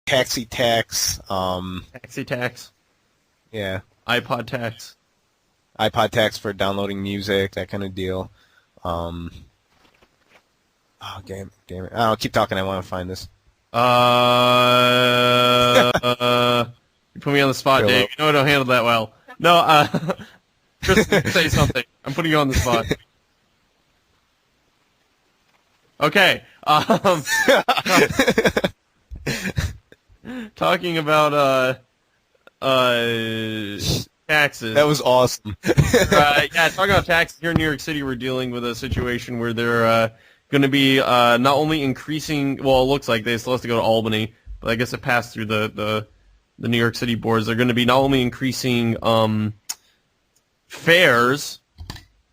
taxi tax. Taxi tax. Yeah. iPod tax. iPod tax for downloading music, that kind of deal. Oh, damn it. Oh, keep talking. I want to find this. You put me on the spot, Dave. You know I don't handle that well. No, Chris, say something. I'm putting you on the spot. Okay. Talking about taxes. That was awesome. Yeah, talking about taxes here in New York City, we're dealing with a situation where they're going to be not only increasing. Well, it looks like they still have to go to Albany, but I guess it passed through the New York City boards. They're going to be not only increasing fares,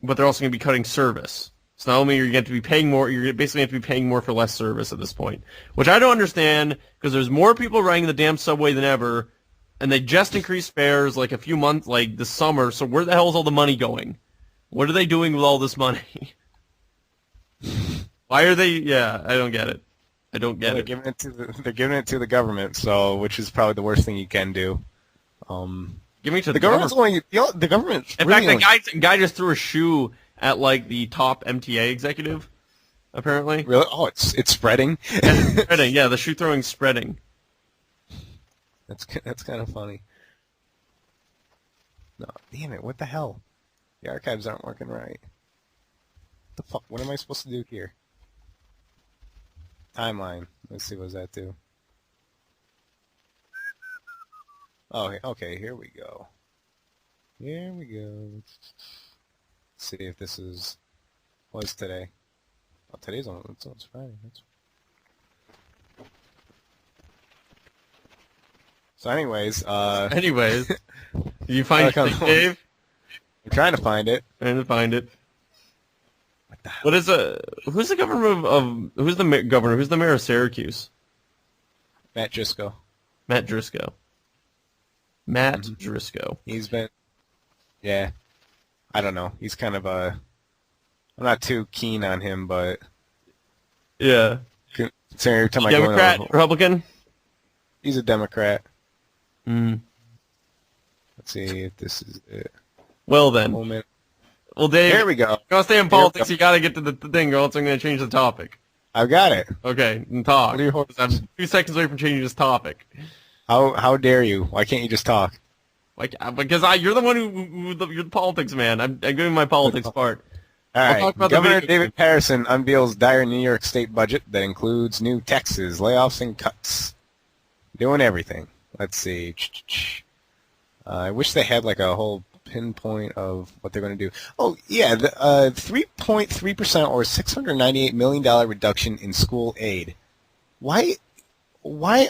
but they're also going to be cutting service. So not only are you going to be paying more, you're basically going to be paying more for less service at this point, which I don't understand because there's more people riding the damn subway than ever, and they just increased fares like a few months, like this summer. So where the hell is all the money going? What are they doing with all this money? Why are they? Yeah, I don't get it. I don't get it. They're giving it to the government, so which is probably the worst thing you can do. Give me to the government's only the government's. In really fact, the guy just threw a shoe at like the top MTA executive. Apparently. Really? Oh, it's spreading. Yeah, it's spreading. Yeah, the shoe throwing's spreading. That's kind of funny. No, damn it! What the hell? The archives aren't working right. What the fuck? What am I supposed to do here? Timeline. Let's see what does that do. Oh, okay. Here we go. Here we go. Let's see if this was today. Oh, today's it's Friday. So, anyways, you find it, Dave? I'm trying to find it. Trying to find it. What the hell? Who's the governor of who's the governor? Who's the mayor of Syracuse? Matt Driscoll. Matt Driscoll. Driscoll. He's been, yeah, I don't know. He's kind of I'm not too keen on him, but yeah. Every time Democrat, Republican? He's a Democrat. Mm. Let's see if this is it. Well then. Moment. Well, Dave, there we go. If you want to stay in politics, you got to get to the thing, or else I'm going to change the topic. I've got it. Okay, and talk. What are your hopes? I'm 2 seconds away from changing this topic. How dare you? Why can't you just talk? Like, because you're the one you're the politics man. I'm giving my politics part. All right. Governor David Patterson unveils dire New York State budget that includes new taxes, layoffs, and cuts. Doing everything. Let's see. I wish they had like a whole pinpoint of what they're going to do. Oh, yeah, the 3.3% or $698 million reduction in school aid. Why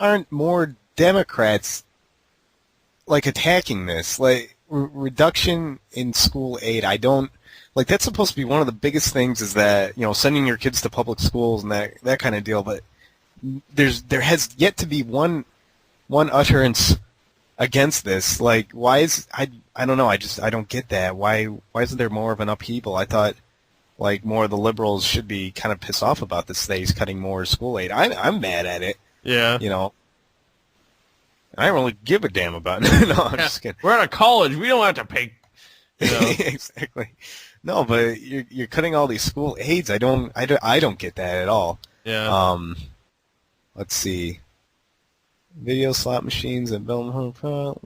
aren't more Democrats like attacking this? Like reduction in school aid. I don't like that's supposed to be one of the biggest things is that, you know, sending your kids to public schools and that kind of deal, but there has yet to be one utterance against this. Like, why is I don't know. I don't get that. Why isn't there more of an upheaval? I thought like more of the liberals should be kind of pissed off about this. That he's cutting more school aid. I'm mad at it. Yeah. You know. I don't really give a damn about it. No, I'm just kidding. We're at a college. We don't have to pay. You know? Exactly. No, but you're cutting all these school aids. I don't get that at all. Yeah. Let's see. Video slot machines at Belmont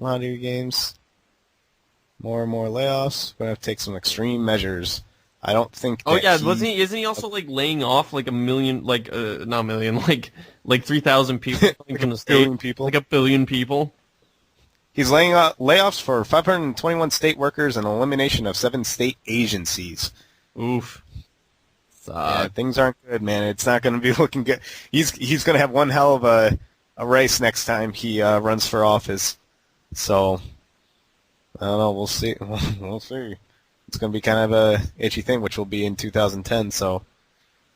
lottery games. More and more layoffs. We're gonna have to take some extreme measures. I don't think. Oh yeah, isn't he also like laying off like a million, like not a million, like 3,000 people from the state, billion people, like a billion people. He's laying out layoffs for 521 state workers and elimination of 7 state agencies. Oof. Yeah, things aren't good, man. It's not going to be looking good. He's going to have one hell of a race next time he runs for office. So I don't know. We'll see. We'll see. It's going to be kind of a itchy thing, which will be in 2010. So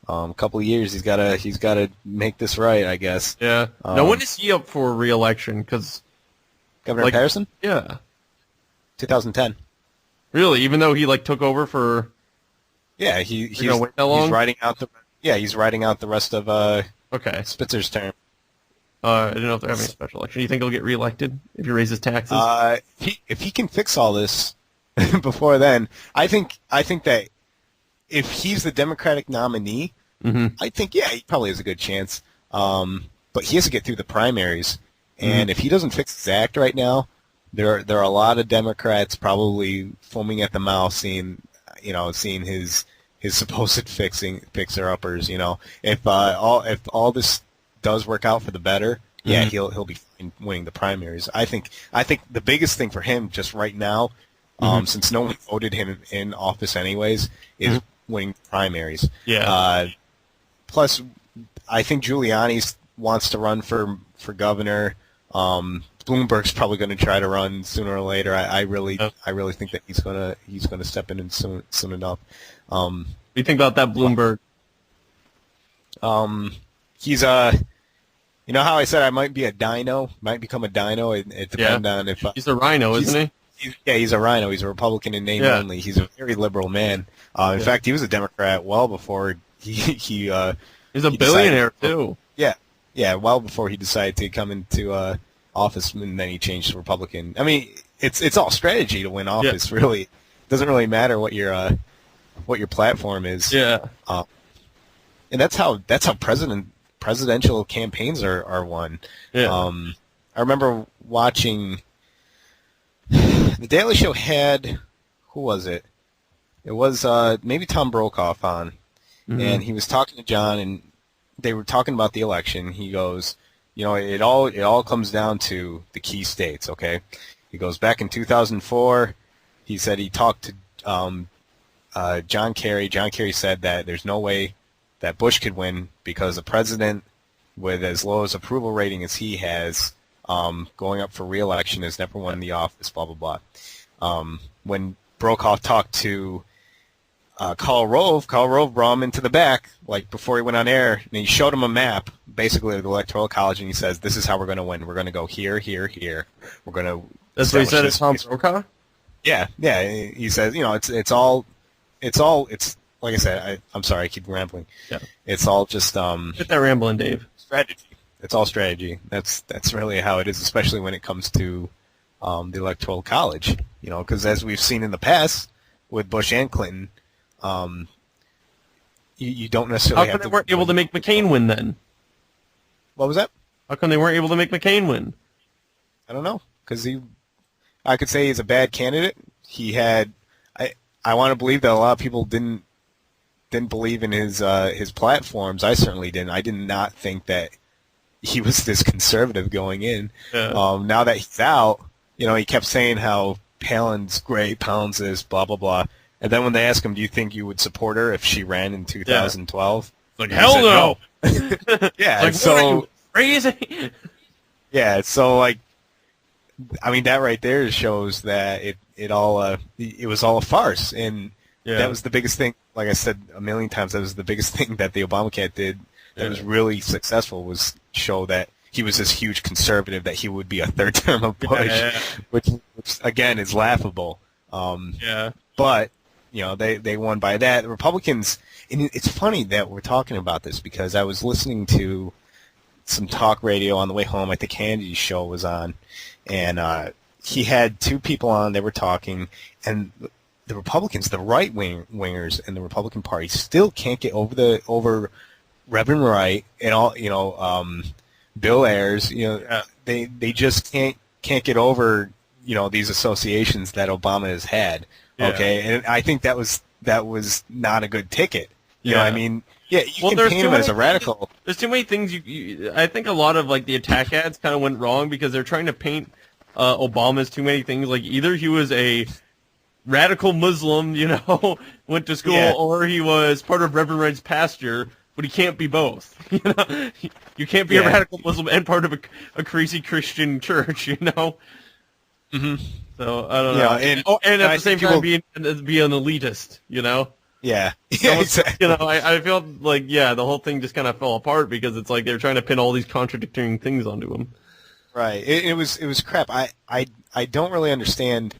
a couple of years, he's got to make this right, I guess. Yeah. Now, when is he up for re-election? Because Governor Patterson? Yeah. 2010. Really? Even though he like took over for? Yeah, he's wait that long? He's riding out the rest of Okay. Spitzer's term. I don't know if they're having a special election. Do you think he'll get reelected if he raises taxes? If he can fix all this before then, I think that if he's the Democratic nominee, I think he probably has a good chance. But he has to get through the primaries, and if he doesn't fix his act right now, there are a lot of Democrats probably foaming at the mouth, seeing his supposed fixer-uppers. If all this does work out for the better, he'll be winning the primaries. I think the biggest thing for him just right now, since no one voted him in office anyways, is winning the primaries. Yeah. Plus, I think Giuliani wants to run for governor. Bloomberg's probably going to try to run sooner or later. I really think that he's gonna step in soon enough. What do you think about that Bloomberg? He's you know how I said I might be a dino, might become a dino. It depends on if he's a rhino, isn't he? He's a rhino. He's a Republican in name only. He's a very liberal man. In fact, he was a Democrat well before he's a billionaire too. Yeah, well before he decided to come into office, and then he changed to Republican. I mean, it's all strategy to win office. Really, it doesn't really matter what your platform is. Yeah, and that's how presidential campaigns are won. Yeah. I remember watching the Daily Show had, who was it? It was maybe Tom Brokaw on, and he was talking to John, and they were talking about the election. He goes, it all comes down to the key states, okay? He goes, back in 2004, he said he talked to John Kerry. John Kerry said that there's no way that Bush could win because a president with as low as approval rating as he has, going up for re-election, has never won the office, blah, blah, blah. When Brokaw talked to Karl Rove brought him into the back, like before he went on air, and he showed him a map, basically of the Electoral College, and he says, "This is how we're going to win. We're going to go here, here, here. We're going to." That's what he said. It's Tom Brokaw. Yeah. He says, it's all like I said. I'm sorry, I keep rambling. Yeah. It's all just Get that rambling, Dave. Strategy. It's all strategy. That's really how it is, especially when it comes to the Electoral College. Because as we've seen in the past with Bush and Clinton. You don't necessarily. How come they weren't able to make McCain win then? What was that? How come they weren't able to make McCain win? I don't know, because I could say he's a bad candidate. He had, I want to believe that a lot of people didn't believe in his platforms. I certainly didn't. I did not think that he was this conservative going in. Yeah. Now that he's out, he kept saying how Palin's great, Palin's this, blah blah blah. And then when they ask him, do you think you would support her if she ran in 2012? Like, hell no! Yeah, like, so what are you, crazy? Yeah, so, like, I mean, that right there shows that it was all a farce. And that was the biggest thing, like I said a million times, that was the biggest thing that the Obamacare did that was really successful, was show that he was this huge conservative, that he would be a third term of Bush, which again is laughable. But they won by that. The Republicans, and it's funny that we're talking about this because I was listening to some talk radio on the way home. I think Hannity's show was on, and he had two people on. They were talking, and the Republicans, the right wingers in the Republican Party, still can't get over Reverend Wright and all. Bill Ayers. They just can't get over these associations that Obama has had. Okay, and I think that was not a good ticket. You know what I mean? Yeah, you can paint him as a radical. There's too many things I think a lot of like the attack ads kind of went wrong because they're trying to paint Obama as too many things. Like either he was a radical Muslim, went to school, or he was part of Reverend Wright's pasture. But he can't be both. You can't be a radical Muslim and part of a crazy Christian church. Mm-hmm. So I don't know. And at the same time, be an elitist. Yeah. Exactly. I feel like the whole thing just kind of fell apart because it's like they're trying to pin all these contradicting things onto him. Right. It was crap. I don't really understand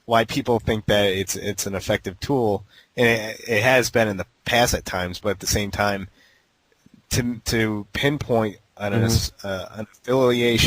why people think that it's an effective tool, and it has been in the past at times. But at the same time, to pinpoint an affiliation